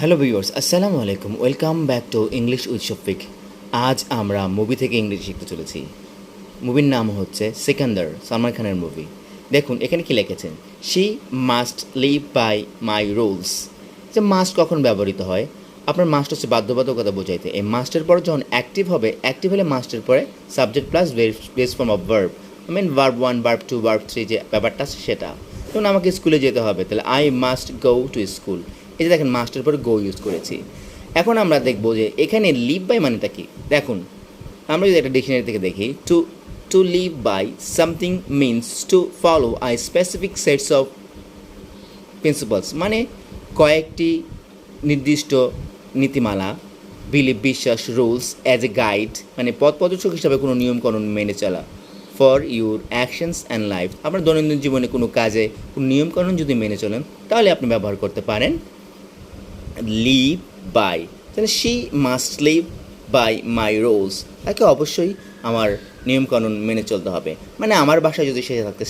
Hello viewers, আসসালামু আলাইকুম। Welcome back to English with Shafiq. আজ আমরা মুভি থেকে ইংরেজি শিখতে চলেছি। মুভির নাম হচ্ছে সিকান্দার, সলমান খানের মুভি। দেখুন এখানে কি লিখেছেন, she must live by my rules. যে মাস্ট কখন ব্যবহৃত হয়? আপনার মাস্ট হচ্ছে বাধ্যবাধকতা বোঝাইতে। এই মাস্টের পর যখন অ্যাক্টিভ হবে, অ্যাক্টিভ হলে মাস্টের পরে subject plus base form of verb. Verb 1, verb 2, verb 3 যে ব্যাপারটা আছে সেটা। যেমন আমাকে স্কুলে যেতে হবে, তাহলে I must go to school. এই যে দেখেন মাস্টের পরে গো ইউজ করেছি। এখন আমরা দেখবো যে এখানে লিভ বাই মানেটা কি। দেখুন আমরা যদি একটা ডিকশনারি থেকে দেখি, to live by something means to follow I specific sets of principles, মানে কয়েকটি নির্দিষ্ট নীতিমালা, বিলিভ বিশ্বাস, রুলস অ্যাজ এ গাইড, মানে পথ প্রদর্শক হিসাবে কোনো নিয়মকানুন মেনে চলা, for your actions and life. আপনার দৈনন্দিন জীবনে কোনো কাজে কোনো নিয়মকানুন যদি মেনে চলেন তাহলে আপনি ব্যবহার করতে পারেন লিভ বাই। তাহলে she must live by my rules, তাকে অবশ্যই আমার নিয়মকানুন মেনে চলতে হবে। মানে আমার বাসায় যদি সে থাকতে